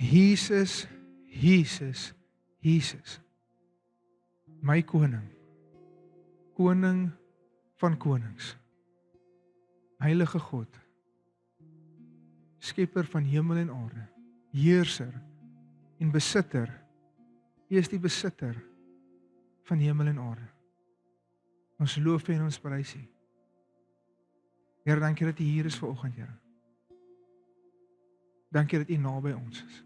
Jesus, Jesus, Jesus. My koning. Koning van konings. Heilige God. Skepper van hemel en aarde. Heerser en besitter. U is die besitter van hemel en aarde. Ons loof U en ons prys U. Here, dankie dat U hier is vanoggend, Here. Dankie dat U naby ons is.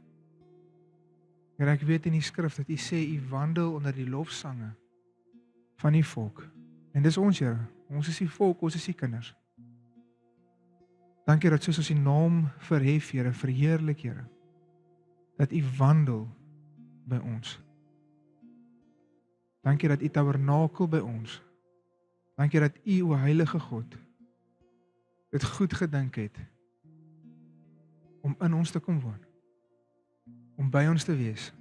Here, ek weet in die skrif dat U sê U wandel onder die lofsange van die volk. En dis ons, Here. Ons is die volk, ons is die kinders. Dankie dat soos ons die naam verhef, Here, verheerlik, Here, dat U wandel by ons. Dankie dat U tabernakel by ons. Dankie dat U, o Heilige God, dit goed gedink het om in ons te kom woon, om by ons te wees.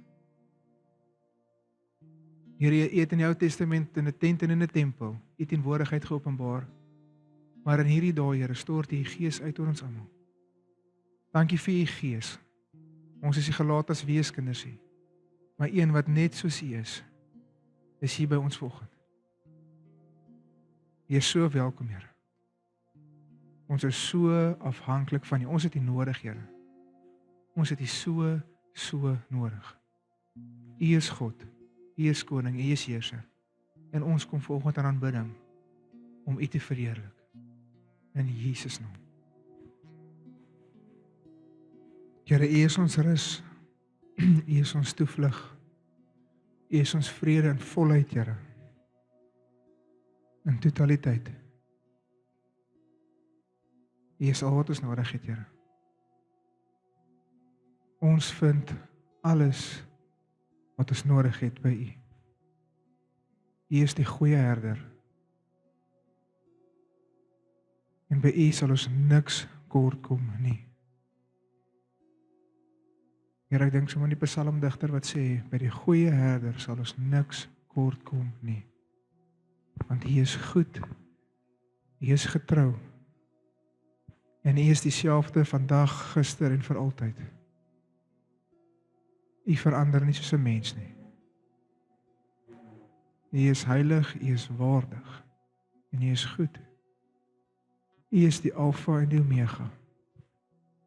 Here, U het in die Ou Testament in 'n tent en in 'n tempel U teenwoordigheid geopenbaar, maar in hierdie dae, Here, stort U Gees uit oor ons almal. Dankie vir U Gees. Ons is nie gelaat as weeskinders nie, maar een wat net soos U is hier by ons vanoggend. U is so welkom, Here. Ons is so afhanklik van U. Ons het U nodig, Here. Ons het U so nodig. U is God, U is koning, U is heerser. En ons kom vanoggend aan aanbidding om U te verheerlik. In Jesus naam. Here, U is ons rus. U is ons toevlug. U is ons vrede in volheid, Here. In totaliteit. U is al wat ons nodig het, Here. Ons vind alles wat ons nodig het by U. U is die goeie herder. En by U sal ons niks kort kom nie. Here, ek dink sommer aan die psalmdigter wat sê, by die goeie herder sal ons niks kort kom nie. Want U is goed, U is getrou, en U is dieselfde vandag, gister en vir altyd. U verander nie soos 'n mens nie. U is heilig, U is waardig, en U is goed. U is die Alfa en die Omega,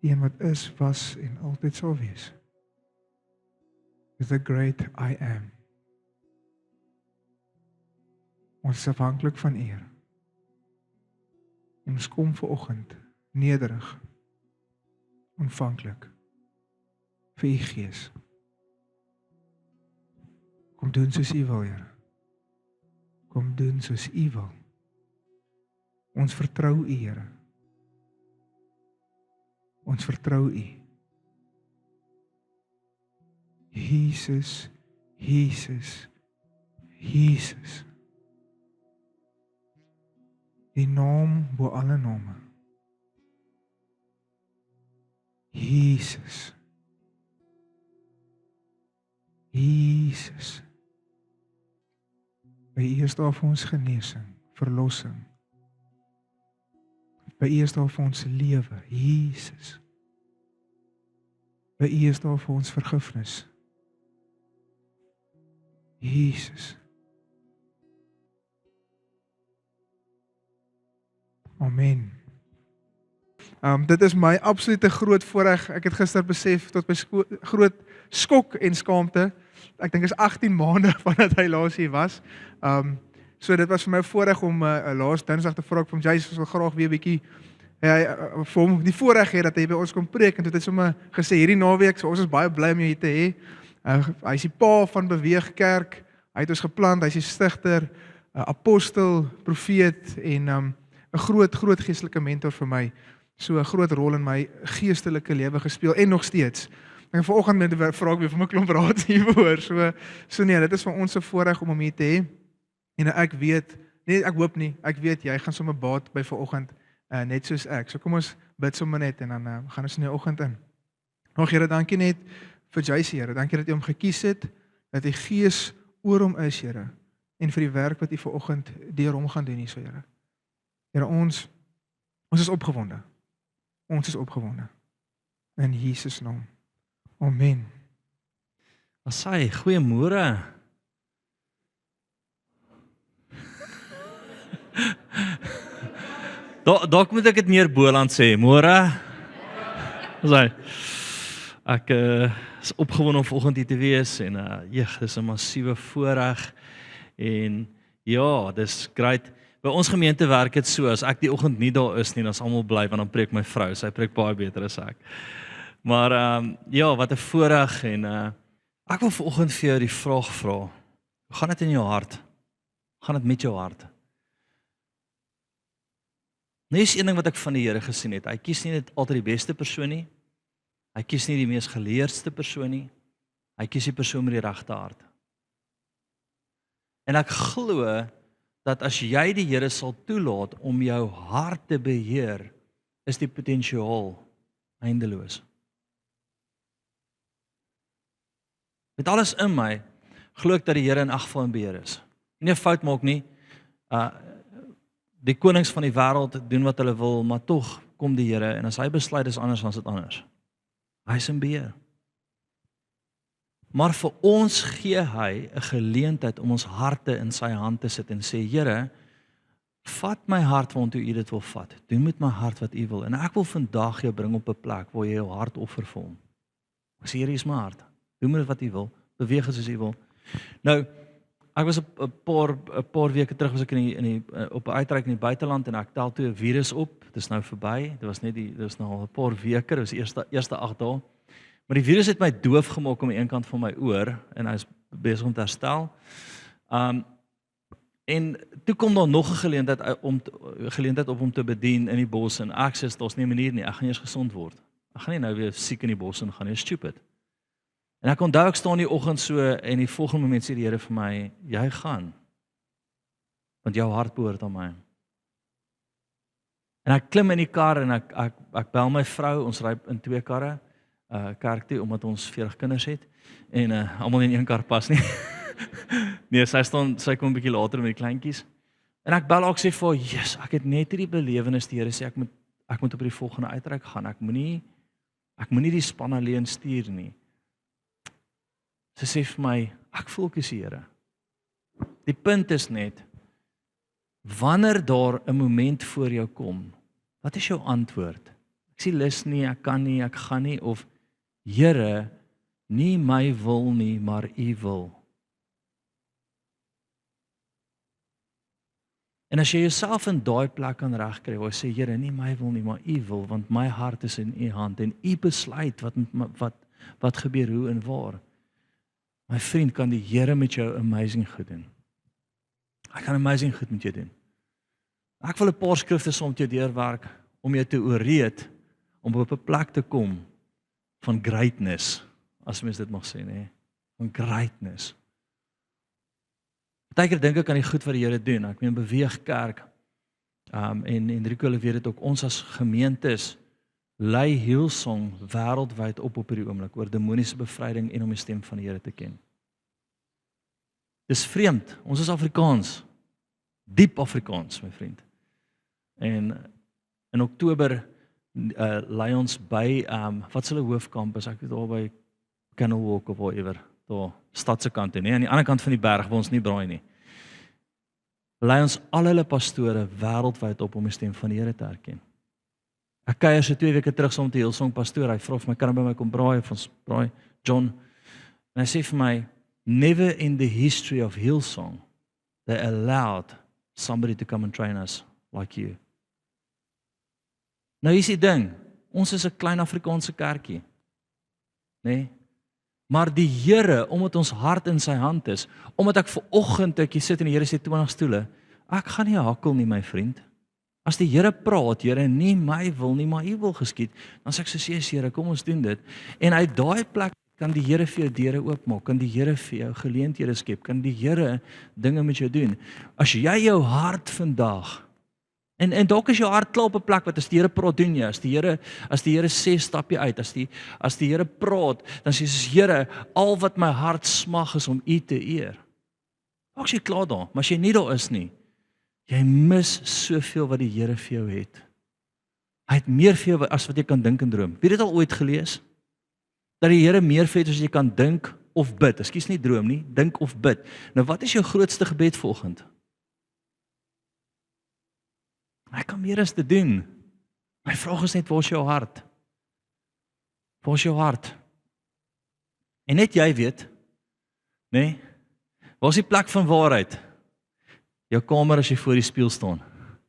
die een wat is, was en altyd sal wees. The great I am. Ons is afhanklik van U. En ons kom vanoggend nederig, ontvanklik vir U Gees. Kom doen soos U wil, Here. Kom doen soos U wil. Ons vertrou U, Here. Ons vertrou U. Jesus, Jesus, Jesus. Die naam bo alle name. Jesus. Jesus. By U is daar vir ons genesing, verlossing. By U is daar vir ons lewe, Jesus. By U is daar vir ons vergifnis. Jesus. Amen. Dit is my absolute groot voorreg. Ek het gister besef tot my groot skok en skaamte. Ek dink is 18 maande vandat hy laas hier was. So dit was vir my 'n voorreg om laas Dinsdag te vra ek vir hom, jy wil graag weer 'n bietjie vir hom die voorreg hê dat hy by ons kom preek, en dit het sommer gesê hierdie naweek, so ons is baie bly om jou hier te hê. Hy is die pa van Beweeg Kerk. Hy het ons geplant, hy is die stigter, apostel, profeet en 'n groot geestelike mentor vir my. So 'n groot rol in my geestelike lewe gespeel en nog steeds. En vanoggend net vra ek weer vir my klomp raad hieroor. So nee, dit is vir ons 'n voorreg om hom hier te hê. En ek weet, nee, ek hoop nie, ek weet jy gaan sommer baat by vanoggend net soos ek. So kom ons bid sommer net en dan gaan ons in die oggend in. Nog Here, dankie net vir Jacy, Here. Dankie dat U hom gekies het, dat die Gees oor hom is, Here, en vir die werk wat U vanoggend deur hom gaan doen hierso, Here. Here, ons is opgewonde. Ons is opgewonde. In Jesus naam. Amen. Asai, goeiemôre. Dalk moet ek dit meer Boland sê, môre. Asai. Ek is opgewonde om vanoggend hier te wees en dis 'n massiewe voorreg en ja, dis great. By ons gemeente werk dit so, as ek die oggend nie daar is nie, dan is almal bly want dan preek my vrou. Sy preek baie beter as ek. Maar ja, wat 'n voorreg en ek wil vanoggend vir jou die vraag vra. Hoe gaan dit in jou hart? Hoe gaan dit met jou hart? Nou is een ding wat ek van die Here gesien het. Hy kies nie net altyd die beste persoon nie. Hy kies nie die mees geleerdste persoon nie. Hy kies die persoon met die regte hart. En ek glo dat as jy die Here sal toelaat om jou hart te beheer, is die potensiaal eindeloos. Met alles in my, glo ek dat die Here in elk geval in beheer is. Nie 'n fout maak nie. Die konings van die wêreld doen wat hulle wil, maar tog kom die Here en as hy besluit is anders, dan is dit anders. Hy is in beheer. Maar vir ons gee hy 'n geleentheid om ons harte in sy hand te sit en sê, Here, vat my hart waartoe U dit wil vat. Doen met my hart wat U wil. En ek wil vandag jou bring op 'n plek waar jy jou hart offer vir hom. Ek sê, Here, hier is my hart. Doen met wat U wil. Beweeg soos U wil. Nou, ek was 'n paar weke terug was ek op 'n uitreik in die buiteland en ek tel toe 'n virus op. Dit is nou verby. Dit was nou al 'n paar weke. Dit was die eerste 8 dae. Maar die virus het my doof gemaak aan die een kant van my oor en hy is besig om te herstel. En toe kom daar nog 'n geleentheid op om te bedien in die bos en ek sê daar's nie 'n manier nie. Ek gaan eers gesond word. Ek gaan nie nou weer siek in die bos en gaan nie, stupid. En ek onthou ek staan die oggend so en die volgende oomblik sê die Here vir my, jy gaan. Want jou hart behoort aan my. En ek klim in die kar en ek bel my vrou, ons ry in 2 karre kerk toe omdat ons 40 kinders het en almal in een kar pas nie. Nee, sy kom 'n bietjie later met die kleintjies. En ek bel ook sê vir haar, "Jesus, ek het net hierdie belewenis die Here sê ek moet op die volgende uitreik gaan. Ek moenie die span alleen stuur nie." Sy sê vir my, "Ek voel ek is die Here." Die punt is net, wanneer daar 'n moment voor jou kom, wat is jou antwoord? Ek sê lus nie, ek kan nie, ek gaan nie, of Here, nie my wil nie, maar U wil. En as jy jouself in daai plek kan regkry, waar jy sê, Here, nie my wil nie, maar U wil, want my hart is in U hand en U besluit wat gebeur, hoe en waar. My vriend, kan die Here met jou amazing goed doen. Hy kan amazing goed met jou doen. Ek wil 'n paar skrifte saam met jou deurwerk om jou te ooreed om op 'n plek te kom van greatness, as mens dit mag sê, nee, van greatness. Partykeer dink ek aan die goed wat die Here doen. Ek meen beweeg kerk. En Rico weet dit ook, ons as gemeentes lei Hillsong wêreldwyd op hierdie oomblik oor demoniese bevryding en om die stem van die Here te ken. Dis vreemd. Ons is Afrikaans. Diep Afrikaans, my vriend. En in Oktober lei ons by wat is hulle hoofkampus? Ek weet daar by Kenilworth of whatever, daar stadse kant toe, nee, aan die ander kant van die berg waar ons nie braai nie. Lei ons al hulle pastore wêreldwyd op om die stem van die Here te herken. Ek kuier so 2 weke terug saam met die Hillsong pastoor. Hy vra vir my, kan hy by my kom braai? Of ons braai, John. En hy sê vir my, never in the history of Hillsong they allowed somebody to come and train us like you. Nou is die ding, ons is 'n klein Afrikaanse kerkie. Nee. Maar die Here, omdat ons hart in sy hand is, omdat ek ver oggend ek hier sit en die Here sê 20 stoele, ek gaan nie hakkel nie, my vriend. As die Here praat, Here, nie my wil nie, maar U wil geskied, dan sê ek so, yes, Here, kom ons doen dit. En uit daai plek kan die Here vir jou deure oopmaak, kan die Here vir jou geleenthede skep, kan die Here dinge met jou doen. As jy jou hart vandag, en dalk is jou hart klaar op 'n plek wat as die Here praat doen jy, as die Here sê stap jy uit, as die Here praat, dan sê jy, Here, al wat my hart smag is om U te eer. Dalk is jy klaar daar, maar as jy nie daar is nie, jy mis soveel wat die Here vir jou het. Hy het meer vir jou as wat jy kan dink en droom. Wie het dit al ooit gelees? dat die Here meer vir jou het as jy kan dink of bid. Ekskuus, nie droom nie, dink of bid. Nou wat is jou grootste gebed vanoggend? Hy kan meer as dit doen. My vraag is net, waar is jou hart? Waar is jou hart? En net jy weet, nee, waar is die plek van waarheid? Jou kamer as jy voor die spieël staan.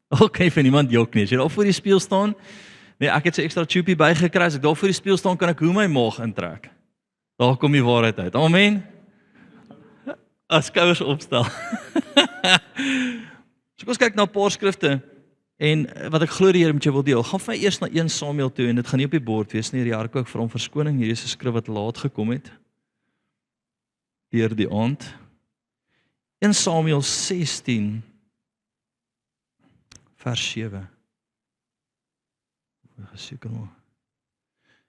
Ok, vir niemand jok nie. As jy daar voor die spieël staan, nee, ek het so extra tubie bygekry, as ek daar voor die spieël staan, kan ek hoe my maag intrek. Daar kom die waarheid uit. Amen. As skouers opstel. So kom ons kyk na 'n paar skrifte, en wat ek glo die Here met jou wil deel. Gaan vir my eers na 1 Samuel toe, en dit gaan nie op die bord wees nie. Jarko, ek vra hom verskoning, hierdie is 'n skrif wat laat gekom het. Deur die aand. 1 Samuel 16, vers 7.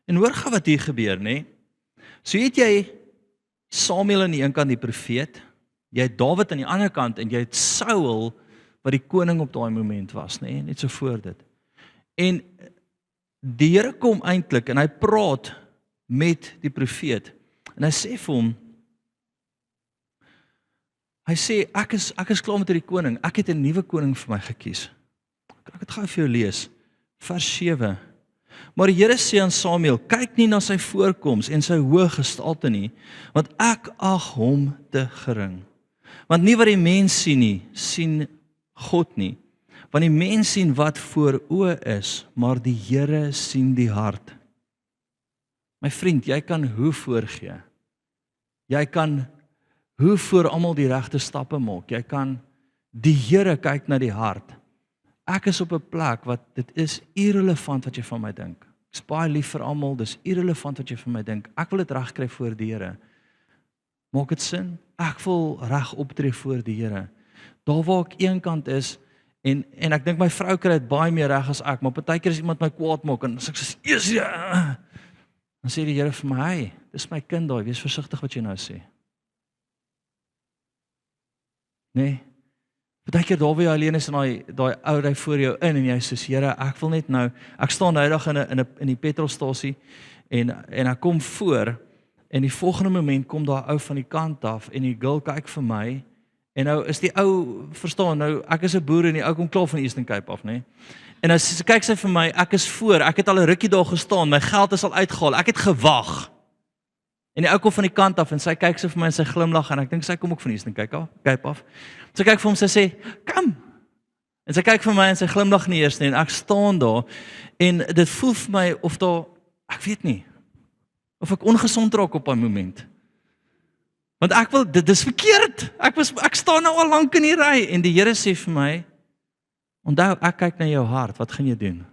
En hoor gou wat hier gebeur, nê? So het jy Samuel aan die een kant, die profeet, jy het Dawid aan die ander kant, en jy het Saul, wat die koning op daai moment was, nê? Net so voor dit. En die Here kom eintlik, en hy praat met die profeet, en hy sê vir hom, hy sê, ek is klaar met hierdie koning, ek het 'n nuwe koning vir my gekies. Kan ek dit gou vir jou lees? Vers 7. Maar die Here sê aan Samuel, kyk nie na sy voorkoms en sy hoë gestalte nie, want ek ag hom te gering. Want nie wat die mens sien nie, sien God nie. Want die mens sien wat voor oë is, maar die Here sien die hart. My vriend, jy kan hoe voorgee. Jy kan hoe voor almal die regte stappe maak. Jy kan, die Here kyk na die hart. Ek is op 'n plek wat dit is irrelevant wat jy van my dink. Ek is baie lief vir almal, dis irrelevant wat jy van my dink. Ek wil dit regkry voor die Here. Maak dit sin? Ek wil reg optree voor die Here. Daar waar ek eenkant is, en ek dink my vrou kry dit baie meer reg as ek, maar partykeer as iemand my kwaad maak, en as ek sê, "Jesus," dan sê die Here vir my, "Hey, dis my kind daai, wees versigtig wat jy nou sê." Nee. Partykeer daar waar jy alleen is in daai ou ry voor jou in, en jy sê, "Here, ek wil net nou, ek staan nou eendag in die petrolstasie, en ek kom voor, en die volgende moment kom daar 'n ou van die kant af, en die girl kyk vir my, en nou is die ou, verstaan, nou, ek is 'n boer, en die ou kom klaar van die Eastern Cape af, nee. En nou kyk sy vir my, ek is voor, ek het al 'n rukkie daar gestaan, my geld is al uitgehaal, ek het gewag. En die ou kom van die kant af, en sy kyk sy vir my, en sy glimlag, en ek dink sy kom ook van die Eastern Cape af. Sy kyk vir hom, sy sê, "Kom." En sy kyk vir my, en sy glimlag nie eers nie, en ek staan daar, en dit voel vir my, of daar, ek weet nie, of ek ongesond raak op 'n moment. Want ek wil, dit is verkeerd. Ek staan nou al lank in die ry, en die Here sê vir my, onthou, ek kyk na jou hart, wat gaan jy doen?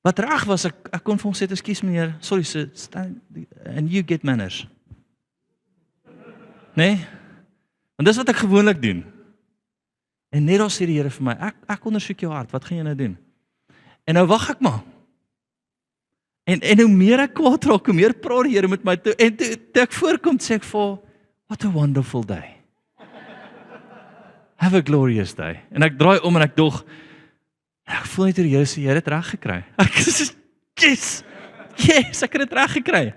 Wat reg was, ek kon vir hom sê, "Ekskuus meneer, sorry, and you get manners." Nee? Want dis wat ek gewoonlik doen. En net daar sê die Here vir my, ek ondersoek jou hart, wat gaan jy nou doen? En nou wag ek maar. En hoe meer ek kwaad raak, hoe meer praat die Here met my toe, en toe ek voorkom, sê ek vir, "What a wonderful day. Have a glorious day." En ek draai om, en ek dog, ek voel net hoe die Here sê, "Jy het dit reg gekry." Ek sê, yes, ek het dit reg gekry.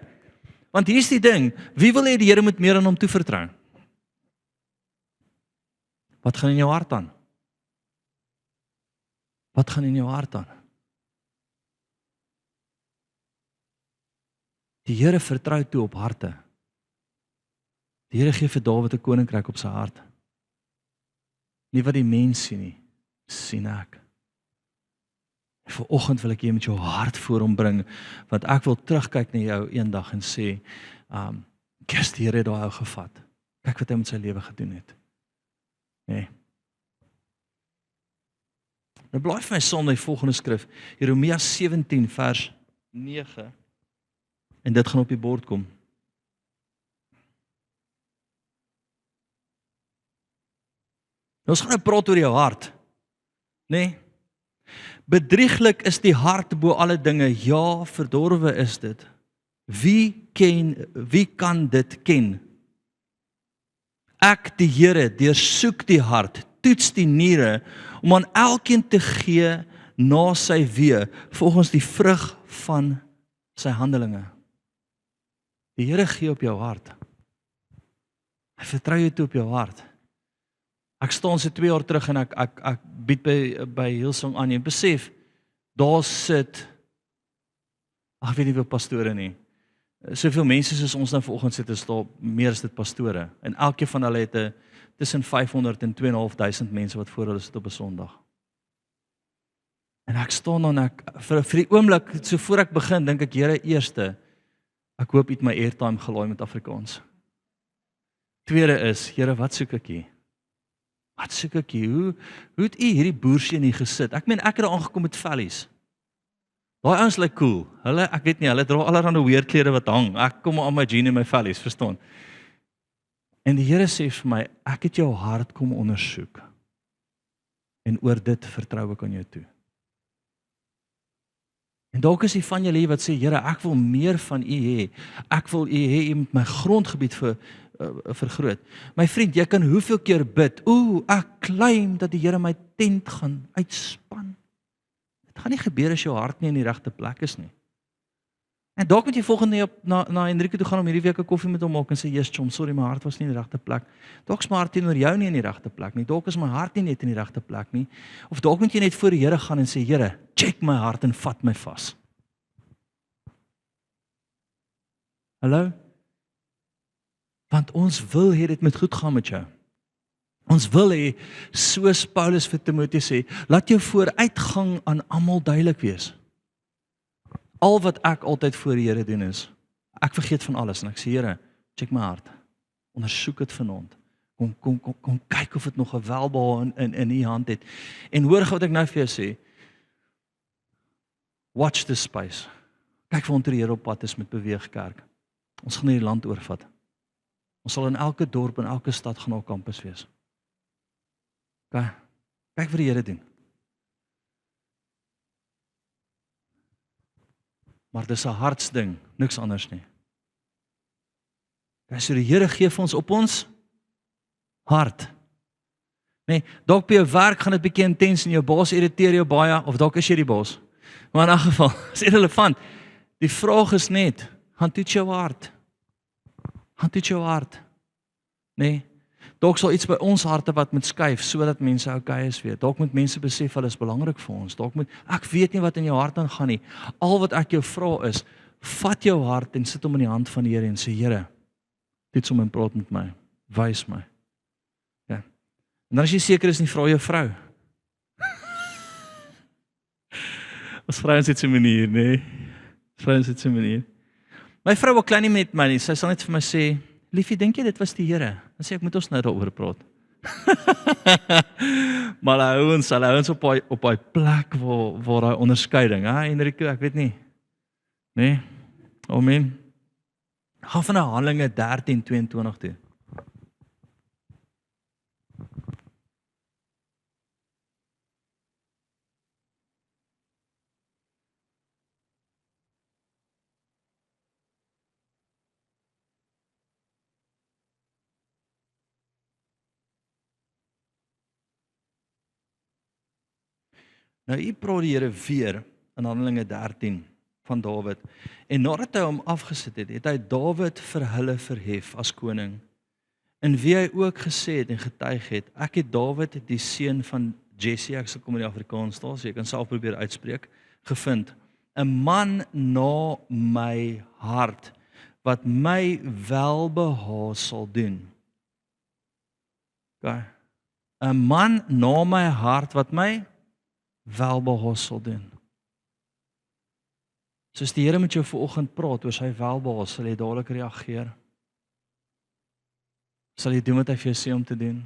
Want hier's die ding, wie wil hê die Here moet meer aan hom toevertrou? Wat gaan in jou hart aan? Wat gaan in jou hart aan? Die Here vertrou toe op harte. Die Here gee vir Dawid 'n koninkryk op sy hart. Nie wat die mens sien nie, sien ek. Vanoggend wil ek jy met jou hart voor hom bring, want ek wil terugkyk na jou eendag en sê, "Kes, die Here het daai ou gevat. Kyk wat hy met sy lewe gedoen het." Nee. Nou blaai vir my saam na die volgende skrif, Jeremia 17 vers 9. En dit gaan op die bord kom. Ons gaan nou praat oor jou hart. Nee. Bedrieglik is die hart bo alle dinge, ja, verdorwe is dit. Wie kan dit ken? Ek, die Here, deursoek die hart, toets die niere, om aan elkeen te gee na sy weë, volgens die vrug van sy handelinge. Die Here gee op jou hart. Hy vertrou jou toe op jou hart. Ek staan so 2 jaar terug en ek bied by Hillsong aan en besef, daar sit, ek weet nie veel pastore nie, soveel mense soos ons nou vanoggend sit, is daar meer as dit pastore, en elkeen van hulle het tussen 500 en 2.500 mense wat voor hulle sit op 'n Sondag. En ek staan dan, vir die oomblik, so voor ek begin, dink ek, Here, eerste, ek hoop het my airtime gelaai met Afrikaans. Tweede is, Here, wat soek ek hier? Wat soek ek hier? Hoe het u hierdie boerseun hier gesit? Ek meen, ek het daar aangekom met vellies. Daai ouens lyk cool. Ek weet nie, hulle dra allerhande weird klere wat hang. Ek kom aan my jeans en my vellies, verstaan? En die Here sê vir my, ek het jou hart kom ondersoek. En oor dit vertrou ek aan jou toe. En dalk is die van julle hier wat sê, Here, ek wil meer van u hê. Ek wil u hê, u moet my grondgebied vergroot. My vriend, jy kan hoeveel keer bid, ek claim dat die Here my tent gaan uitspan. Dit gaan nie gebeur as jou hart nie in die regte plek is nie. En dalk moet jy volgende na Enrique toe gaan om hierdie week 'n koffie met hom maak en sê, yes, chom, sorry, my hart was nie in die regte plek. Dalk is my hart teenoor jou nie in die regte plek nie. Dalk is my hart nie net in die regte plek nie. Of dalk moet jy net voor die Here gaan en sê, Here, check my hart en vat my vas. Hallo? Want ons wil hê dit moet goed gaan met jou. Ons wil hê, soos Paulus vir Timoteus sê, laat jou vooruitgang aan almal duidelik wees. Al wat ek altyd voor die Here doen is, ek vergeet van alles en ek sê, Here, check my hart. Ondersoek dit vanaand. Kom kyk of dit nog 'n welbehae in u hand het. En hoor wat ek nou vir jou sê. Watch this space. Kyk vir onder die Here op pad is met Beweeg Kerk. Ons gaan hierdie land oorvat. Ons sal in elke dorp en elke stad gaan 'n kampus wees. Kyk wat die Here doen. Maar dis 'n hartsding, niks anders nie. So die Here gee vir ons op ons hart. Nee, dalk by jou werk gaan dit bietjie intens en jou baas irriteer jou baie, of dalk is jy die baas. Maar in 'n geval, is irrelevant. Die vraag is net, gaan toets jou hart. Gaan toets jou hart. Nee, dalk sal iets by ons harte wat moet skuif, sodat mense okay is weer. Dalk moet mense besef, hulle is belangrik vir ons. Ek weet nie wat in jou hart aangaan nie. Al wat ek jou vra is, vat jou hart en sit hom in die hand van die Here en sê, Here, toets hom en praat met my. Wys my. Ja. En dan as jy seker is nie, vra jou vrou. Ons vrouens het so 'n manier, nee. Vrouens het so 'n manier. My vrou wil klein nie met my nie. Sy sal net vir my sê, liefie, dink jy dit was die Here? Dan sê ek, moet ons nou daaroor praat. Maar hulle hou ons op daai plek waar daai onderskeiding, Enrique, ek weet nie. Nee. Amen. Gaan van Handelinge 13:22 toe. Nou, hier praat die Here weer in Handelinge 13 van Dawid. En nadat hy hom afgesit het, het hy Dawid vir hulle verhef as koning. En wie hy ook gesê het en getuig het, ek het Dawid, die seun van Jesse, ek sal kom in die Afrikaans taal, so jy kan self probeer uitspreek, gevind. 'n man na my hart, wat my welbehae sal doen. Okay. 'n man na my hart, wat my welbehae sal doen. Soos die Here met jou vanoggend praat oor sy welbehae, sal jy dadelik reageer. Sal jy doen wat hy vir jou sê om te doen?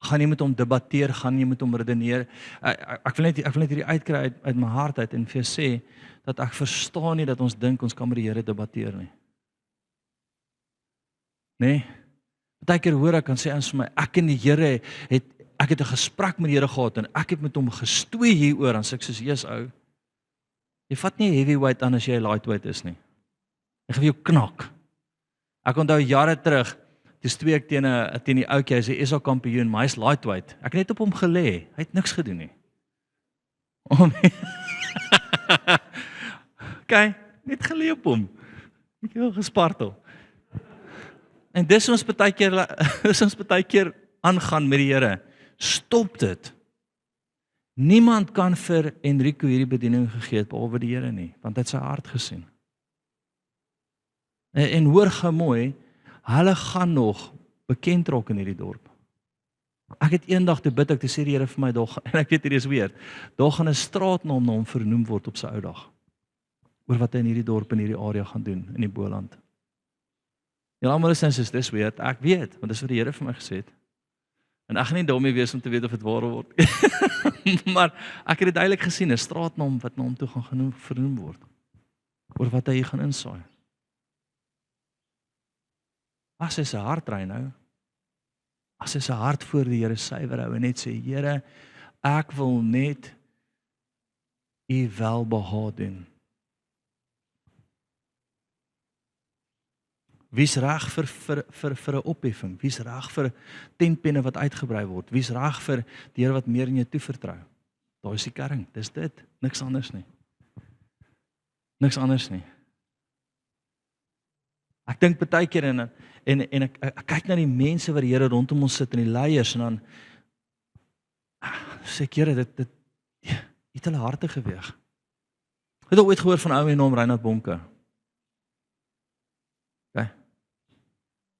Gaan jy met hom debatteer, gaan jy met hom redeneer? Ek wil net hierdie uitkry uit my hart uit en vir jou sê dat ek verstaan nie dat ons dink ons kan met die Here debatteer nie. Nee. Partykeer hoor ek kan sê ons vir my, ek en die Here ek het 'n gesprek met die Here gehad en ek het met hom gestoei hieroor, en sê ek soos, Jesus ou, jy vat nie 'n heavyweight aan as jy 'n lightweight is nie. Ek gaan jou knak. Ek onthou jare terug, dis twee ek teen die ouetjie, hy sê is al kampioen, maar hy's lightweight. Ek het net op hom gelê. Hy het niks gedoen nie. Okay, net geleep hom. Ek het gespartel. En dis ons baie keer aangaan met die Here. Stop dit. Niemand kan vir Enrico hierdie bediening gegee het behalwe die Here nie, want hy het sy hart gesien. En hoor gou mooi, hulle gaan nog bekend raak in hierdie dorp. Ek het eendag te bid, ek te sê die Here vir my, en ek weet hierdie is weird, daar gaan 'n straatnaam na hom vernoem word op sy ou dag. Oor wat hy in hierdie dorp, in hierdie area gaan doen, in die Boland. Ja, almal is dis weird, ek weet, want dis wat die Here vir my gesê het. En ek gaan nie daarmee wees om te weet of dit waar word. Maar ek het dit duidelik gesien, 'n straatnaam wat na hom toe gaan vernoem word. Oor wat hy hier gaan insaai. As hy sy hart ry nou, as hy sy hart voor die Here suiwer hou en net sê, Here, ek wil net U welbehae doen. Wie's reg vir 'n opheffing? Wie's reg vir tentpenne wat uitgebrei word? Wie's reg vir die Here wat meer in jou toevertrou? Daar is die kering, dis dit, niks anders nie. Niks anders nie. Ek dink baie keer en ek kyk na die mense wat die Here rondom ons sit en die leiers en dan sê ek, Here, dit het hulle harte geweeg. Het al ooit gehoor van 'n ou met die naam Reinhard Bonke? Okay.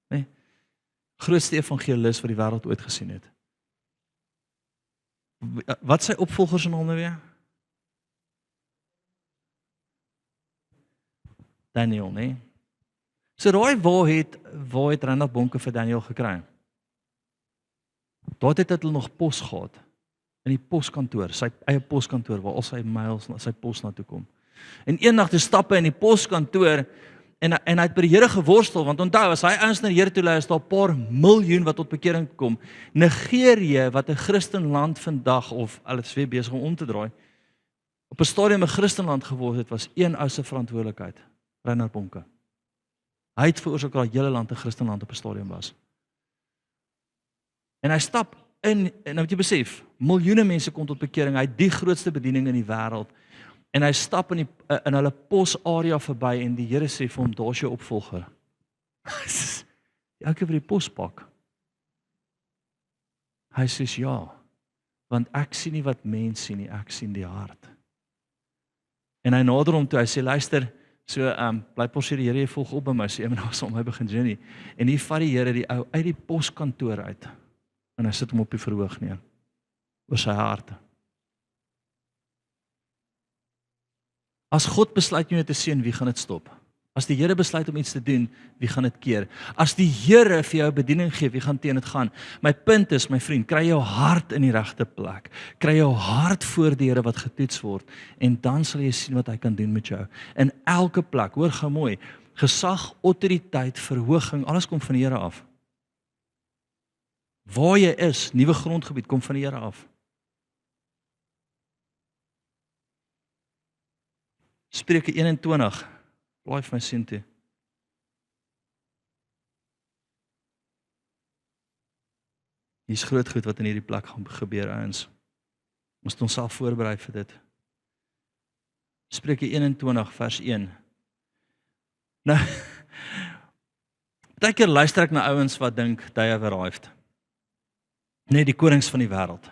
Nee. Grootste evangelis wat die wêreld ooit gesien het. Wat sy opvolger se naam nou weer? Daniel, nee. So raai waar het Reinhard Bonke vir Daniel gekry? Daar het hulle nog pos gehad in die poskantoor, sy eie poskantoor waar al sy mails na sy pos na toe kom. En eendag toe stap hy in die poskantoor en hy het by die Here geworstel, want onthou, as hy ouens na die Here toe lei, is daar 'n paar miljoen wat tot bekering kom. Negeer jy wat 'n Christenland vandag, of hulle is weer besig om te draai, op 'n stadium 'n Christenland geword het, was een ou se verantwoordelikheid, Reinhard Bonke. Hy het veroorsaak dat die hele land 'n Christenland op 'n stadium was. En hy stap in, en nou moet jy besef, miljoene mense kom tot bekering, hy het die grootste bediening in die wêreld, en hy stap in hulle posarea verby, en die Here sê vir hom, daar's jou opvolger. Elke vir die pos pak. Hy sê, ja, want ek sien nie wat mens sien nie, ek sien die hart. En hy nader hom toe, hy sê, luister, so, bly pos hier, die Here, jy volg op by my, sê, nou sal my begin journey. En hier vat die Here die ou uit die poskantoor uit, en hy sit hom op die verhoog neer, oor sy hart. As God besluit om jou te seën, wie gaan dit stop? As die Here besluit om iets te doen, wie gaan dit keer? As die Here vir jou 'n bediening gee, wie gaan teen dit gaan? My punt is, my vriend, kry jou hart in die regte plek. Kry jou hart voor die Here wat getoets word, en dan sal jy sien wat hy kan doen met jou. In elke plek, hoor gou mooi, gesag, autoriteit, verhoging, alles kom van die Here af. Waar jy is, nuwe grondgebied, kom van die Here af. Spreuke 21, blaai vir my sien toe. Hier's groot goed wat in hierdie plek gaan gebeur, ouens. Ons moet onsself voorberei vir dit. Spreuke 21 vers 1. Nou, baie keer luister ek na ouens wat dink they have arrived. Nee, die konings van die wêreld.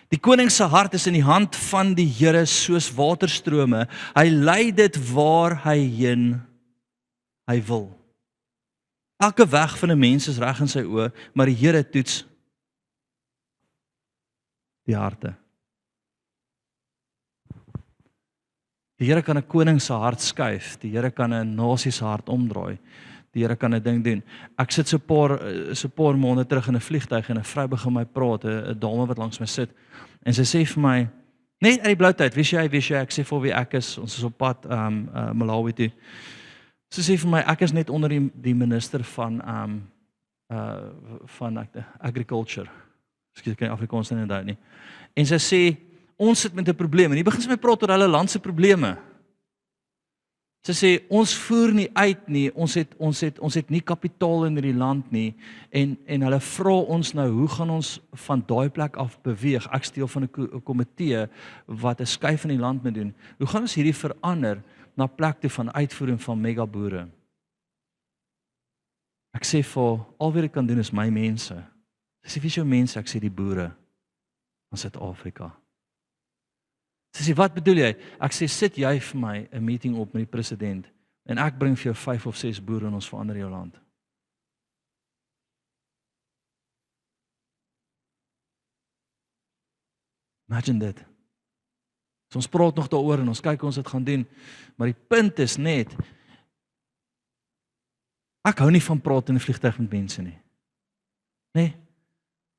Die koning se hart is in die hand van die Here soos waterstrome. Hy lei dit waar hy heen hy wil. Elke weg van 'n mens is reg in sy oë, maar die Here toets die harte. Die Here kan 'n koning se hart skuif, die Here kan 'n nasie se hart omdraai. Die Here kan 'n ding doen. Ek sit so 'n paar maande terug in 'n vliegtuig en 'n vrou begin my praat, 'n dame wat langs my sit. En sy sê vir my, net uit die blou tyd, weet jy, ek sê vir wie ek is, ons is op pad Malawi toe. Sy sê vir my, ek is net onder die minister van agriculture. Ek kan Afrikaans nie onthou nie. En sy sê, ons sit met 'n probleem, en die begin sy my praat oor hulle land se probleme. Sy sê, ons voer nie uit nie, ons het nie kapitaal in hierdie land nie, en hulle vra ons nou, hoe gaan ons van daai plek af beweeg? Ek is deel van 'n komitee wat 'n skuif in die land moet doen. Hoe gaan ons hierdie verander? na plek toe van uitvoering van megaboere. Ek sê vir al wat ek kan doen is my mense. Ek sê, wie is jou mense? Ek sê die boere van Suid-Afrika. Sy sê, wat bedoel jy? Ek sê, sit jy vir my 'n meeting op met die president en ek bring vir jou 5 of 6 boere en ons verander jou land. Imagine dit. So ons praat nog daaroor en ons kyk hoe ons dit gaan doen, maar die punt is net, ek hou nie van praat in 'n vliegtuig met mense nie. Nee.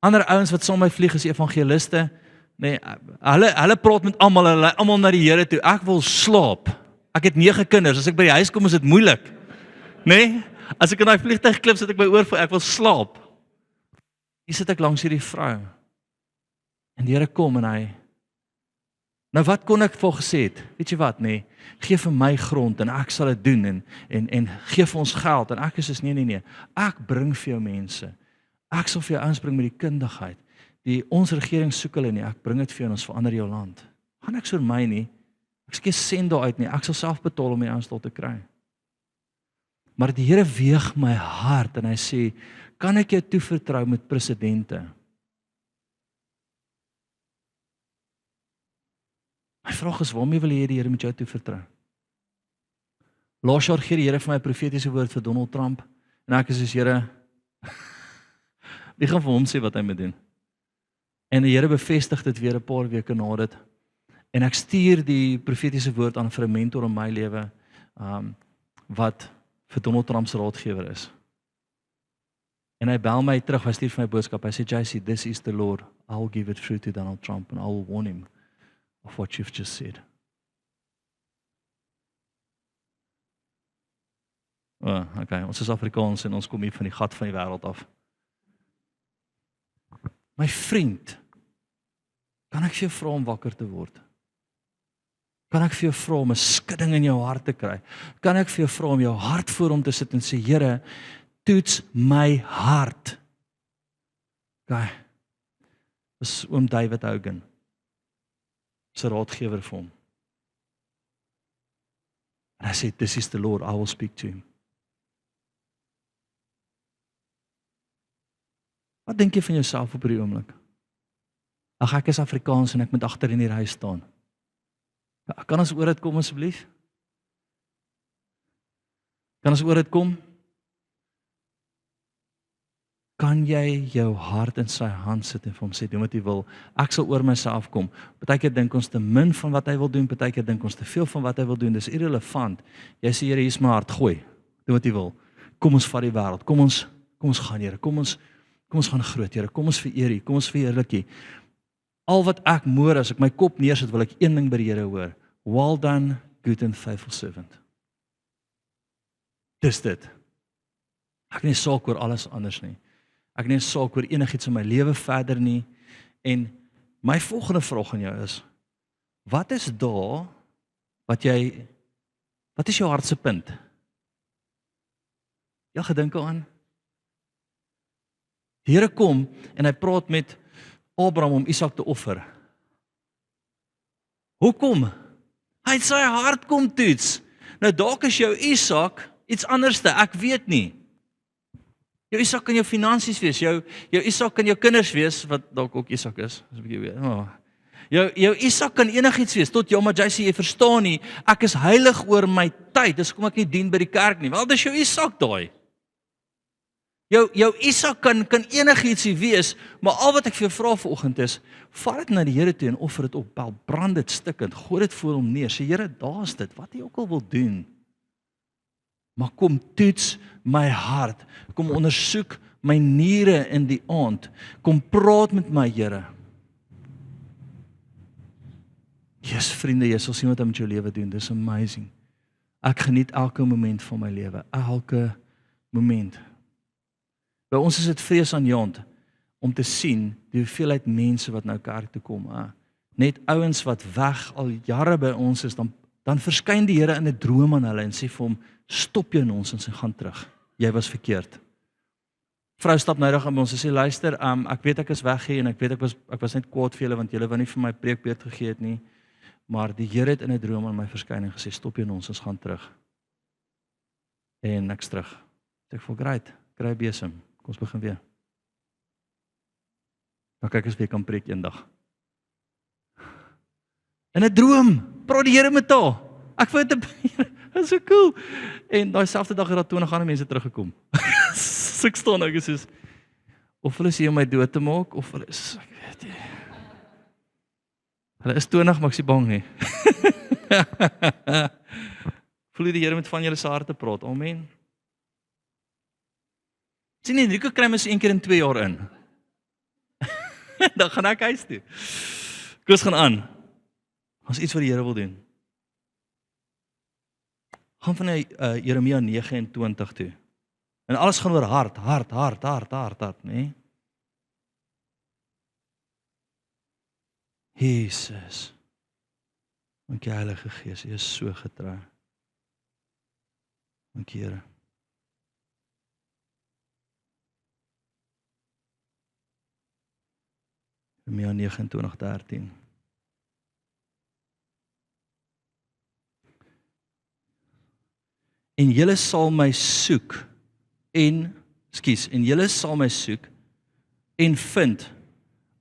Ander ouens wat saam met my vlieg is evangeliste, nee, hulle praat met almal na die Here toe. Ek wil slaap. Ek het 9 kinders. As ek by die huis kom, is dit moeilik. Nee? As ek in daai vliegtuig klim, sit ek my oor vir ek wil slaap. Hier sit ek langs hierdie vrou. En die Here kom en hy, nou wat kon ek vir gesê het? Weet jy wat, nee, gee vir my grond en ek sal dit doen en gee vir ons geld en ek is nee, ek bring vir jou mense. Ek sal vir jou aanbring met die kundigheid. Ons regering soek hulle nie, ek bring dit vir jou en ons verander jou land. Gaan ek so my nie, ek skiet send daar uit nie, ek sal self betaal om die aanstel te kry. Maar die Here weeg my hart en hy sê, kan ek jou toevertrou met presidente? My vraag is, waarmee wil jy die Here met jou toevertrou? Laas jaar gee die Here vir my 'n profetiese woord vir Donald Trump en ek is soos, Here, wie gaan vir hom sê wat hy moet doen? En die Here bevestig dit weer 'n paar weke na dit. En ek stuur die profetiese woord aan vir 'n mentor in my lewe wat vir Donald Trump se raadgewer is. En hy bel my terug, hy stuur vir my boodskap. Hy sê, JC, this is the Lord. I'll give it through to Donald Trump and I'll warn him of what you've just said. Okay, ons is Afrikaans en ons kom hier van die gat van die wêreld af. My vriend, kan ek vir jou vra om wakker te word? Kan ek vir jou vra om 'n skudding in jou hart te kry? Kan ek vir jou vra om jou hart voor hom te sit en sê, Here, toets my hart? Okay. Dis oom David Hogan, sy raadgewer vir hom. En hy sê, this is the Lord, I will speak to him. Wat dink jy van jouself op hierdie oomblik? Ag, ek is Afrikaans en ek moet agter in die ry staan. Kan ons oor dit kom asseblief? Kan ons oor dit kom? Kan jy jou hart in sy hand sit en vir hom sê, doen wat jy wil, ek sal oor myself kom. Partykeer dink ons te min van wat hy wil doen, partykeer dink ons te veel van wat hy wil doen, dis irrelevant. Jy sê, Here, hier is my hart, gooi, doen wat jy wil. Kom ons vat die wêreld, kom ons gaan, Here, kom ons gaan groot, Here, kom ons vereer U, kom ons verheerlik U. Al wat ek môre as ek my kop neersit, wil ek een ding by die Here hoor. Well done, good and faithful servant. Dis dit. Ek nie saak oor alles anders nie. Ek nie saak oor enigiets in my lewe verder nie. En my volgende vraag aan jou is, wat is daar, wat is jou hart se punt? Ja, gedink aan. Die Here kom en hy praat met Abraham om Isak te offer. Hoekom? Hy het sy hart kom toets. Nou dalk is jou Isak iets anderste, ek weet nie. Jou Isak kan jou finansies wees, jou Isak kan jou kinders wees, wat dalk ook Isak is, as 'n bietjie weet. Oh. Jou Isak kan enigiets wees, tot jou, maar jy verstaan nie, ek is heilig oor my tyd, dis hoekom ek nie dien by die kerk nie. Wel, dis jou Isak daai. Jou Isak kan enigiets wees, maar al wat ek vir jou vra vanoggend is, vat dit na die Here toe en offer dit op, brand dit stikkend, gooi dit voor hom neer, sê Here, daar's dit, wat jy ook al wil doen. Maar kom toets my hart, kom ondersoek my niere in die aand, kom praat met my, Here. Jesus, vriende, jy sal sien wat hy met jou lewe doen, dis amazing. Ek geniet elke moment van my lewe, elke moment. By ons is dit vreesaanjaend om te sien die hoeveelheid mense wat nou kerk toe kom. Net ouens wat weg al jare by ons is, dan verskyn die Here in 'n droom aan hulle en sê vir hom, stop jou nonsens en gaan terug. Jy was verkeerd. Vrou stap nou reg aan ons en sê, luister, ek weet ek is weg hier en ek weet ek was net kwaad vir julle want julle wou nie vir my preekbeurt gegee het nie. Maar die Here het in 'n droom aan my verskyning gesê, stop jou nonsens, gaan terug. En ek's terug. Ek voel great, kry besem. Kom ons begin weer. Dan kyk as weer kan preek eendag. In 'n droom, praat die Here met haar. Ek vind dit is so cool. En daai selfde dag het daar 20 ander mense teruggekom. So ek staan ek soos of hulle is hier om my dood te maak of hulle is, ek weet nie. Hulle is 20, maar ek is nie bang nie. Voel die Here met van julle se harte praat. Amen. Sien nie, Rico kry my so 1 keer in 2 jaar in. Dan gaan ek huis toe. Koos gaan aan. As iets wat die Here wil doen. Gaan van Jeremia 29 toe. En alles gaan oor hart, né? Jesus. Dankie Heilige Gees, U is so getrou. Dankie Here. Jeremia 29:13. En julle sal my soek en julle sal my soek en vind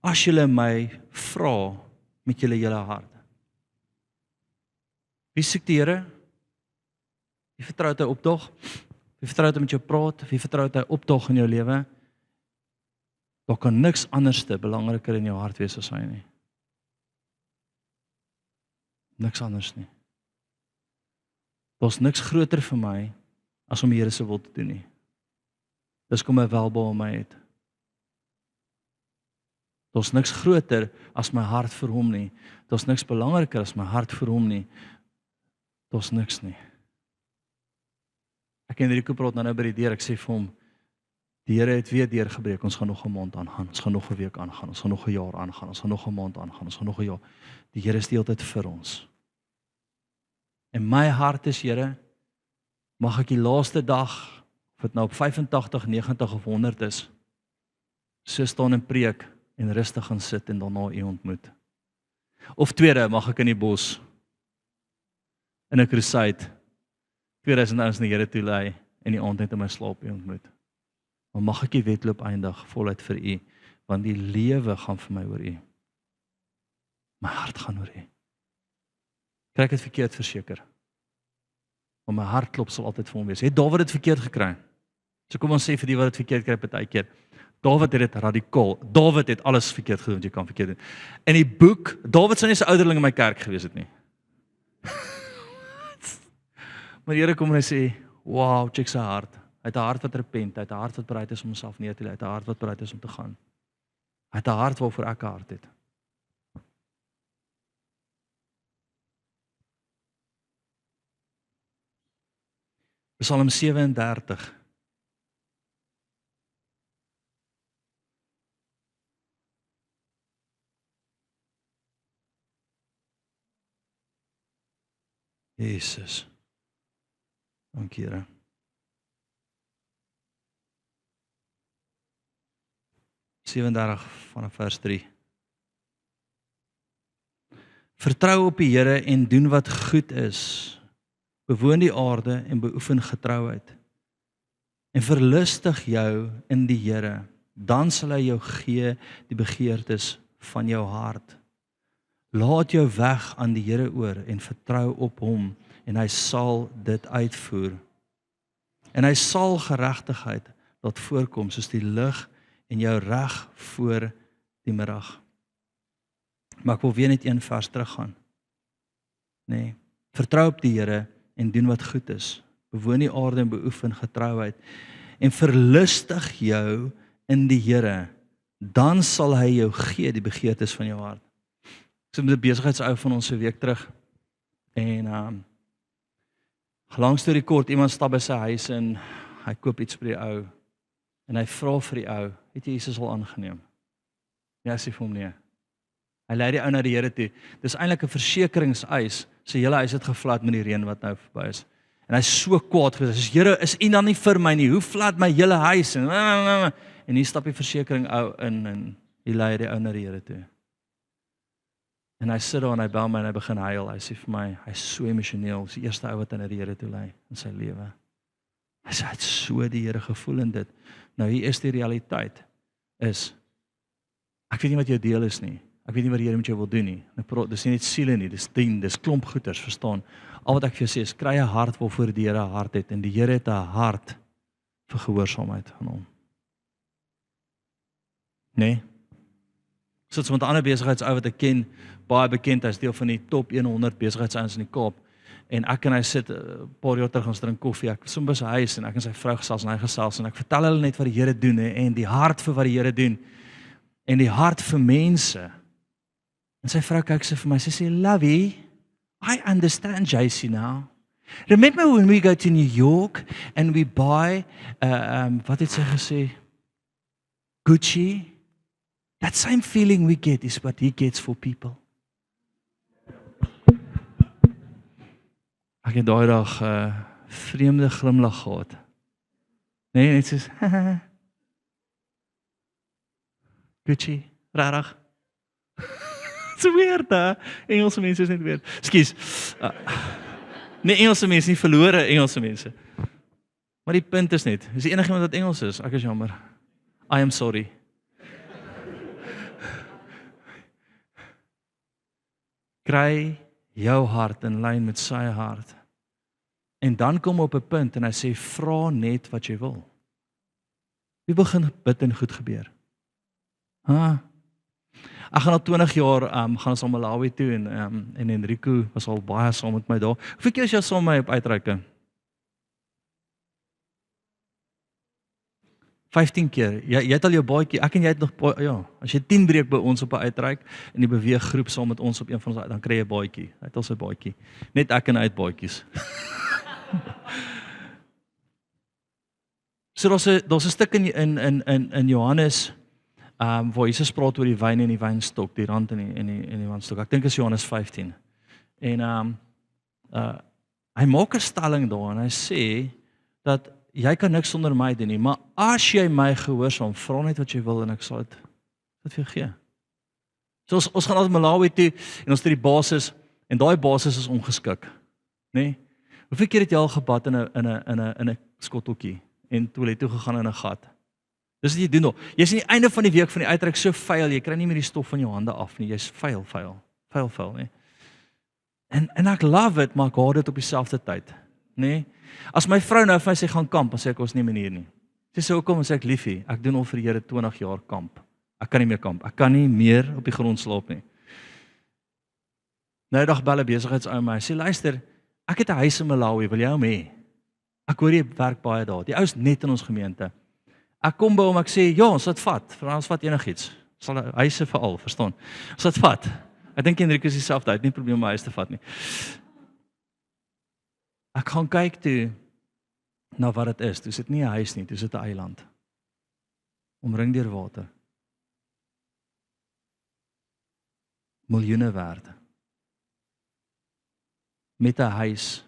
as julle my vra met julle hele hart. Wie soek die Here? Wie vertrou hy opdog? Wie vertrou hy met jou praat? Wie vertrou hy opdog in jou lewe? Daar kan niks anderste belangriker in jou hart wees as hy nie. Niks anders nie. Daar's niks groter vir my as om die Here se wil te doen nie. Dis kom my welbehae in my het. Daar's niks groter as my hart vir hom nie. Daar's niks belangriker as my hart vir hom nie. Daar's niks nie. Ek en Rico praat nou by die deur, ek sê vir hom, die Here het weer deurgebreek, ons gaan nog 'n maand aangaan, ons gaan nog 'n week aangaan, ons gaan nog 'n jaar aangaan, ons gaan nog 'n maand aangaan, ons gaan nog 'n jaar. Die Here is die hele tyd vir ons. En my hart is, Here, mag ek die laaste dag, of dit nou op 85, 90 of 100 is, so staan en preek en rustig gaan sit en daarna U ontmoet. Of tweede, mag ek in die bos, in 'n crusade, 2000 ouens na die Here toe lei en die aand net in my slaap U ontmoet. Maar mag ek die wedloop eindig voluit vir U, want die lewe gaan vir my oor U. My hart gaan oor U. Kry ek dit verkeerd verseker? Maar my hartklop sal altyd vir hom wees. Het Dawid dit verkeerd gekry? So kom ons sê vir die wat dit verkeerd kry partykeer. Dawid het dit radikaal. Dawid het alles verkeerd gedoen wat jy kan verkeerd doen. In die boek, Dawid sou nie 'n ouderling in my kerk gewees het nie. Maar die Here kom en hy sê, wow, check sy hart. Hy het 'n hart wat repent, hy het 'n hart wat bereid is om homself neer te lê, hy het 'n hart wat bereid is om te gaan. Hy het 'n hart waarvoor ek 'n hart het. Psalm 37. Jesus. Dankie Here. Vanaf vers 3. Vertrou op die Here en doen wat goed is. Bewoon die aarde en beoefen getrouheid. En verlustig jou in die Here, dan sal hy jou gee die begeertes van jou hart. Laat jou weg aan die Here oor en vertrou op hom en hy sal dit uitvoer. En hy sal geregtigheid laat voorkom soos die lig en jou reg voor die middag. Maar ek wil weer net een vers teruggaan. Nee, vertrou op die Here en doen wat goed is. Bewoon die aarde en beoefen getrouheid. En verlustig jou in die Here, dan sal hy jou gee die begeertes van jou hart. Ek sit met 'n besigheidsou van ons 'n week terug. En lang storie kort, iemand stap by sy huis en hy koop iets vir die ou. En hy vra vir die ou, het jy Jesus al aangeneem? Ja, sê vir hom nee. Hy lei die ou na die Here toe. Dis eintlik 'n versekeringseis. Sy hele huis het gevlad met die reën wat nou verby is. En hy's so kwaad gesê, "As Here, is U dan nie vir my nie? Hoe vlad my hele huis?" En, hier stap die versekering ou in en hy lei die ou na die Here toe. En hy sit daar en hy bel my en hy begin huil. Hy sê vir my, hy is so emosioneel. Hy is die eerste ou wat aan die Here toe lei in sy lewe. Hy sê, hy het so die Here gevoel in dit. Nou hier is die realiteit, is, ek weet nie wat jou deel is nie. Ek weet nie wat die Here met jou wil doen nie. Dis nie net siele nie, dis dien, dis klomp goeters, verstaan. Al wat ek vir jou sê is, kry 'n hart waarvoor die Here 'n hart het, en die Here het 'n hart vir gehoorsaamheid van hom. Nee? Soos met 'n ander besigheidsou wat ek ken, baie bekend, hy's deel van die top 100 besigheidsouens in die Kaap. En ek en hy sit 'n paar jaar terug ons drink koffie. Ek som by sy huis en ek en sy vrou gesels en hy gesels en ek vertel hulle net wat die Here doen en die hart vir wat die Here doen en die hart vir mense. En sy vrou kyk sy vir my, sy sê, "Lovey, I understand JC now. Remember when we go to New York and we buy wat het sy gesê? Gucci? That same feeling we get is what he gets for people." Ek het daai dag vreemde glimlag gehad. Nee, net soos Gucci, rarig. So weird, hè? Engelse mense is net weird. Ekskuus. Nee, Engelse mense, nie verlore Engelse mense. Maar die punt is net, is enigiemand wat Engels is? Ek is jammer. I am sorry. Kry jou hart in lyn met sy hart. En dan kom op 'n punt en hy sê, vra net wat jy wil. Wie begin bid en goed gebeur? Ek gaan al 20 jaar, gaan ons aan Malawi toe en Enrico was al baie saam met my daar. Hoeveel keer is jy saam met my op uitreike? 15 keer. Jy het al jou baadjie, ek en jy het nog, ja, as jy 10 breek by ons op 'n uitreik, en die beweeggroep saam met ons op een van ons, dan kry jy 'n baadjie. Hy het al sy baadjie. Net ek en hy het baadjies. So daar's 'n stuk in Johannes, waar Jesus praat oor die wyn en die wynstok, die rand en die wynstok. Ek dink is Johannes 15. En hy maak 'n stelling daar en hy sê dat jy kan niks sonder my doen nie, maar as jy my gehoorsaam, vra net wat jy wil en ek sal dit vir jou gee. So ons gaan na Malawi toe en ons het die basis en daai basis is ongeskik, nê? Nee? Hoeveel keer het jy al gebad in 'n skotteltjie en toilet toe gegaan in 'n gat? Dis wat jy doen nog. Jy's aan die einde van die week van die uitreik so vuil, jy kry nie meer die stof van jou hande af nie. Jy's vuil, nê? En ek love it, maar ek haat dit op dieselfde tyd, nê? As my vrou nou vir my sê gaan kamp, dan sê ek ons nie manier nie. Sy sê hoekom, sê ek liefie, ek doen al vir die Here 20 jaar kamp. Ek kan nie meer kamp. Ek kan nie meer op die grond slaap nie. Nou 'n dag bel 'n besigheidsou my. Hy sê luister, ek het 'n huis in Malawi, wil jy hom hê? Ek hoor jy werk baie daar. Die ou is net in ons gemeente. Ek kom by hom, ek sê, ja, ons sal dit vat. Ons vat enigiets. Sal huise veral, verstaan? Ons sal dit vat. Ek dink Enrico is dieselfde, hy het nie probleem om my huis te vat nie. Ek gaan kyk toe na wat dit is. Dis dit nie 'n huis nie, dis dit 'n eiland. Omring deur water. Miljoene werd. Met 'n huis,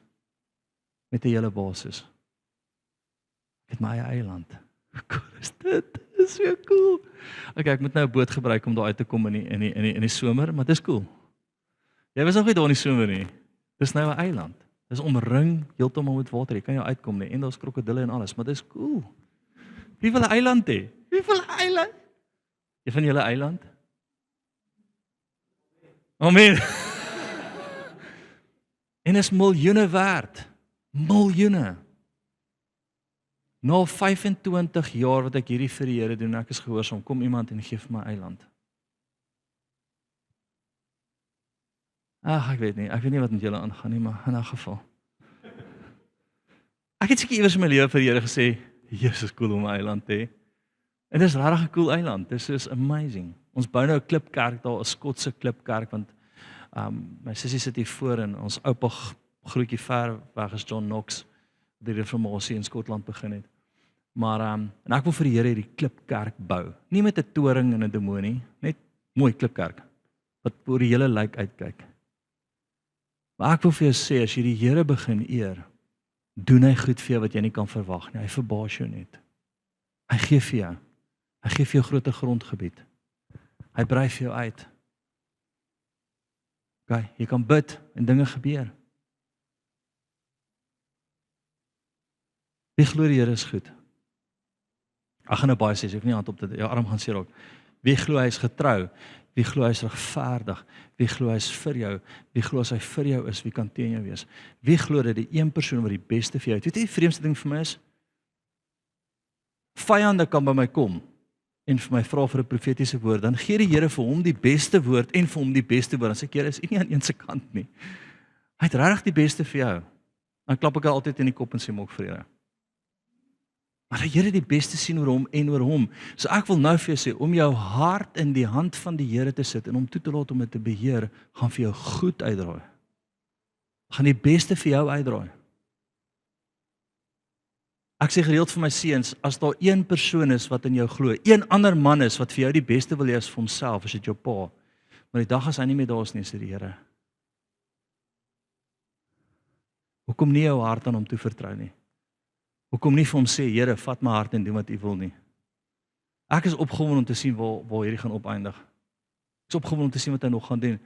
met 'n hele basis. Ek het my eie eiland. Hoe cool is dit? Dit is so cool. Okay, ek moet nou 'n boot gebruik om daar uit te kom in die somer, maar dis cool. Jy was nog nie daar in die somer nie. Dis nou 'n eiland. Dis omring heeltemal met water. Jy kan jou uitkom nie en daar's krokodille en alles, maar dis cool. Wie wil 'n eiland hê? Wie wil 'n eiland? Jy van julle eiland? Amen. En is miljoene werd. Miljoene. Na 25 jaar wat ek hierdie vir die Here doen, ek is gehoorsaam, kom iemand en gee vir my eiland. Ek weet nie wat met julle aangaan nie, maar in 'n geval. Ek het seker iewers in my lewe vir die Here gesê, Jesus, cool om 'n eiland te hê. En dis regtig 'n cool eiland. Dis is amazing. Ons bou nou 'n klipkerk daar, 'n Skotse klipkerk, want my sussie sit hier voor en ons oupa grootjie ver weg is John Knox, die reformatie in Skotland begin het. Maar en ek wil vir die Here hierdie klipkerk bou. Nie met 'n toring en 'n demonie, net mooi klipkerk wat oor die hele lyk uitkyk. Maar ek wil vir jou sê, as jy die Here begin eer, doen hy goed vir jou wat jy nie kan verwag nie. Hy verbaas jou net. Hy gee vir jou. Hy gee vir jou groter grondgebied. Hy brei vir jou uit. Okay, jy kan bid en dinge gebeur. Wie glo die Here is goed? Ek gaan nou baie sê, ek hoef nie hand op te jou arm gaan seer raak. Wie glo hy is getrou? Wie glo hy is regverdig? Wie glo hy is vir jou? Wie glo as hy vir jou is, wie kan teen jou wees? Wie glo dat die een persoon wat die beste vir jou het? Weet jy die vreemdste ding vir my is? Vyande kan by my kom en vir my vra vir 'n profetiese woord, dan gee die Here vir hom die beste woord en vir hom die beste woord. Dan sê ek, Here, is U nie aan een se kant nie. Hy het regtig die beste vir jou. Dan klap ek al altyd in die kop en sê maak vrede. Maar die Here die beste sien oor hom en oor hom. So ek wil nou vir jou sê, om jou hart in die hand van die Here te sit en hom toe te laat om dit te beheer, gaan vir jou goed uitdraai. Gaan die beste vir jou uitdraai. Ek sê gereeld vir my seuns, as daar een persoon is wat in jou glo, een ander man is wat vir jou die beste wil hê as vir homself, is dit jou pa. Maar die dag as hy nie meer daar is nie, sê die Here. Hoekom nie jou hart aan hom toe vertrou nie? Hoekom nie vir hom sê, Here, vat my hart en doen wat U wil nie? Ek is opgewonde om te sien waar hierdie gaan opeindig. Ek is opgewonde om te sien wat hy nog gaan doen.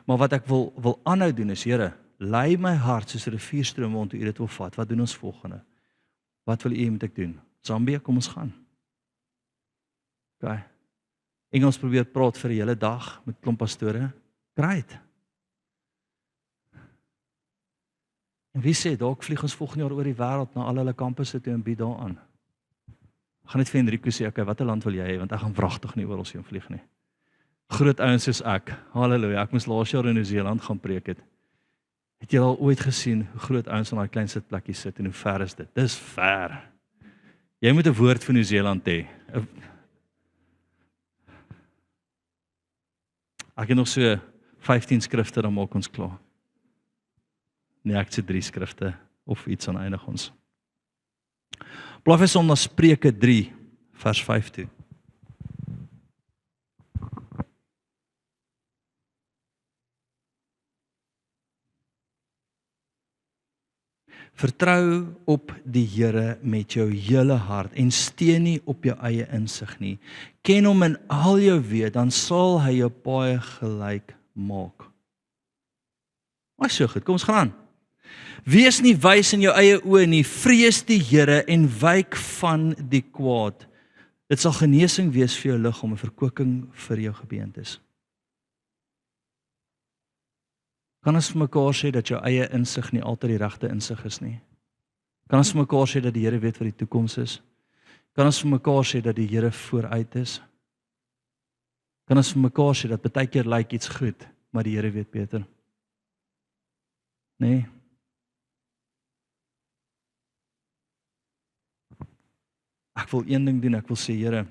Maar wat ek wil aanhou doen is, Here, lei my hart soos 'n rivierstroom waantoe U dit wil vat. Wat doen ons volgende? Wat wil U moet ek doen? Zambia, kom ons gaan. Okay. Engels probeer praat vir 'n hele dag met klomp pastore. Great. En wie sê, dalk vlieg ons volgende jaar oor die wêreld na al hulle kampusse toe en bied daar aan. Ek gaan net vir Enrico sê, okay, watter land wil jy hê? Want ek gaan wragtig nie oral heen vlieg nie. Groot ouens soos ek. Halleluja, ek moes laas jaar in Nieu-Seeland gaan preek het. Het jy al ooit gesien hoe groot ouens in daai klein sitplekkie sit en hoe ver is dit? Dis ver. Jy moet 'n woord vir Nieu-Seeland hê. Ek het nog so 15 skrifte, dan maak ons klaar. Nee, ek sê 3 skrifte of iets aan eindig ons. Blaai vir ons na Spreuke 3 vers 5 toe. Vertrou op die Here met jou hele hart en steun nie op jou eie insig nie. Ken hom in al jou weë, dan sal hy jou paaie gelyk maak. Maar so goed, kom ons gaan aan. Wees nie wys in jou eie oë nie, vrees die Here en wyk van die kwaad. Dit sal genesing wees vir jou liggaam en verkwikking vir jou gebeentes. Kan ons vir mekaar sê dat jou eie insig nie altyd die regte insig is nie? Kan ons vir mekaar sê dat die Here weet wat die toekoms is? Kan ons vir mekaar sê dat die Here vooruit is? Kan ons vir mekaar sê dat baie keer lyk iets goed, maar die Here weet beter? Nee. Ek wil een ding doen, ek wil sê, Here,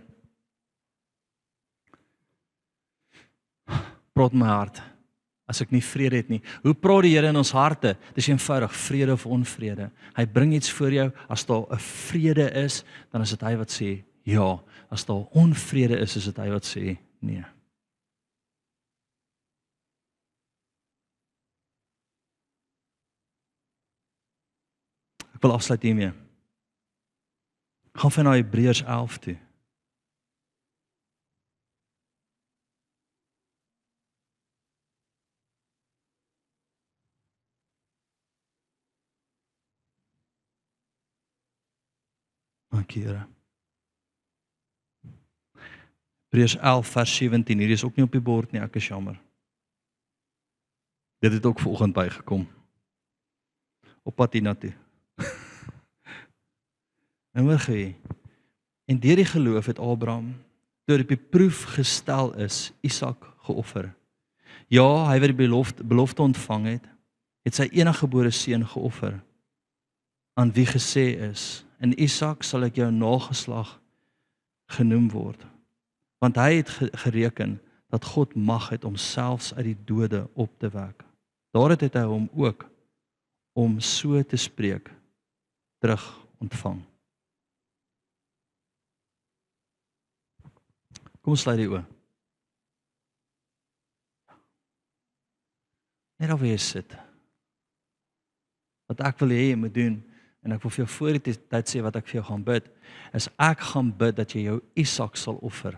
praat my hart. As ek nie vrede het nie. Hoe praat die Here in ons harte? Dis eenvoudig, vrede of onvrede. Hy bring iets voor jou, as daar 'n vrede is, dan is dit hy wat sê ja. As daar onvrede is dit hy wat sê nee. Ek wil afsluit hiermee. Gaan van Hebreërs 11 toe. Dankie, Here. Hebreërs 11 vers 17, hierdie is ook nie op die bord nie, ek is jammer. Dit het ook vanoggend bygekom. Op pad hiernatoe. En hoor gee, en deur die geloof het Abraham, toe hy op die proef gestel is, Isak geoffer. Ja, hy wat die belofte ontvang het sy eniggebore seun geoffer, aan wie gesê is, in Isak sal ek jou nageslag genoem word. Want hy het gereken dat God mag het om selfs uit die dode op te wek. Daar het hy hom ook om so te spreek terug ontvang. Kom ons sluit die oë. Net waar jy sit. Wat ek wil hê jy moet doen, en ek wil vir jou voor die tyd sê wat ek vir jou gaan bid, is ek gaan bid dat jy jou Isak sal offer.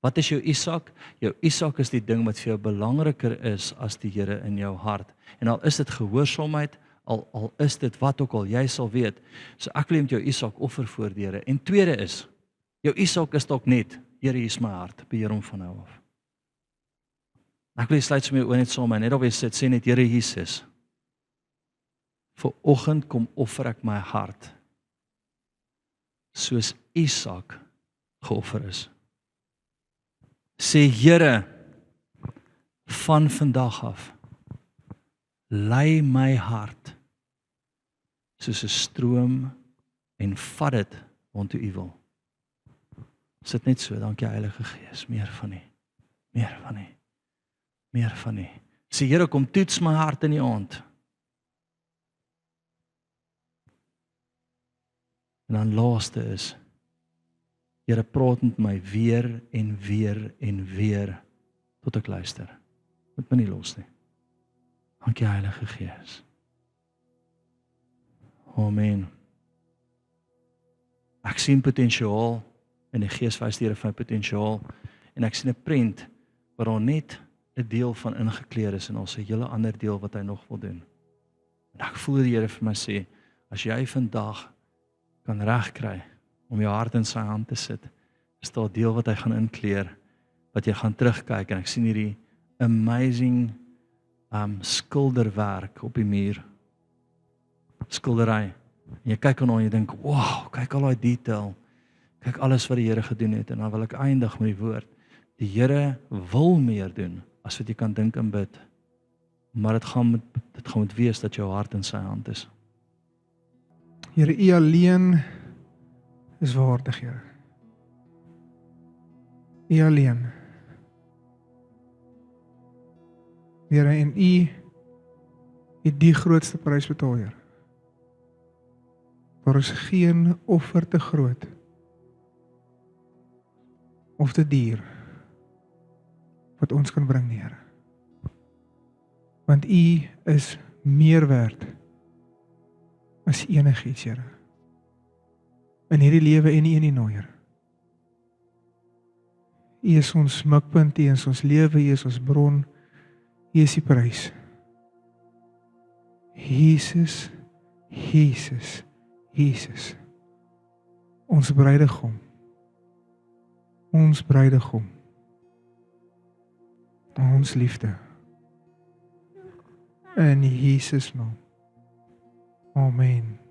Wat is jou Isak? Jou Isak is die ding wat vir jou belangriker is as die Here in jou hart. En al is dit gehoorsaamheid, al is dit wat ook al, jy sal weet. So ek wil met jou Isak offer voor die Here. En tweede is, jou Isak is dalk net, Here, hier is my hart, beheer hom van nou af. Ek wil sluit sommer oor net saam, net op jy sê net, Here Jesus, vanoggend kom offer ek my hart, soos Isak geoffer is. Sê Here, van vandag af, lei my hart soos 'n stroom en vat dit waartoe U wil. Sit net so, dankie Heilige Gees, meer van U, meer van U, meer van U. Sê Here, kom toets my hart in die aand. En dan laaste is, Here, praat met my weer en weer en weer tot ek luister. Moet my nie los nie. Dankie Heilige Gees. Amen. Ek sien potensiaal en die Gees wys die Here vir my potensiaal en ek sien 'n prent waar daar net 'n deel van ingekleer is en ons 'n hele ander deel wat hy nog wil doen. En ek voel die Here vir my sê, as jy vandag kan regkry om jou hart in sy hand te sit, is daar 'n deel wat hy gaan inkleer, wat jy gaan terugkyk en ek sien hierdie amazing skilderwerk op die muur. Skildery. En jy kyk aan hom en jy dink, wow, kyk al daai detail. Kyk alles wat die Here gedoen het en dan wil ek eindig met die woord. Die Here wil meer doen as wat jy kan dink en bid. Maar dit gaan moet wees dat jou hart in sy hand is. Here, U alleen is waardig, Here. U alleen. Here, en U het die grootste prys betaal, Here. Daar is geen offer te groot of te duur wat ons kan bring, Here. Want U is meer werd as enigiets, Here. In hierdie lewe en in die nooier. U is ons mikpunt, U is ons lewe, U is ons bron, U is die prys. Jesus, Jesus, Jesus. Ons bruidegom. Ons bruidegom. Ons liefde. In Jesus naam. Amen.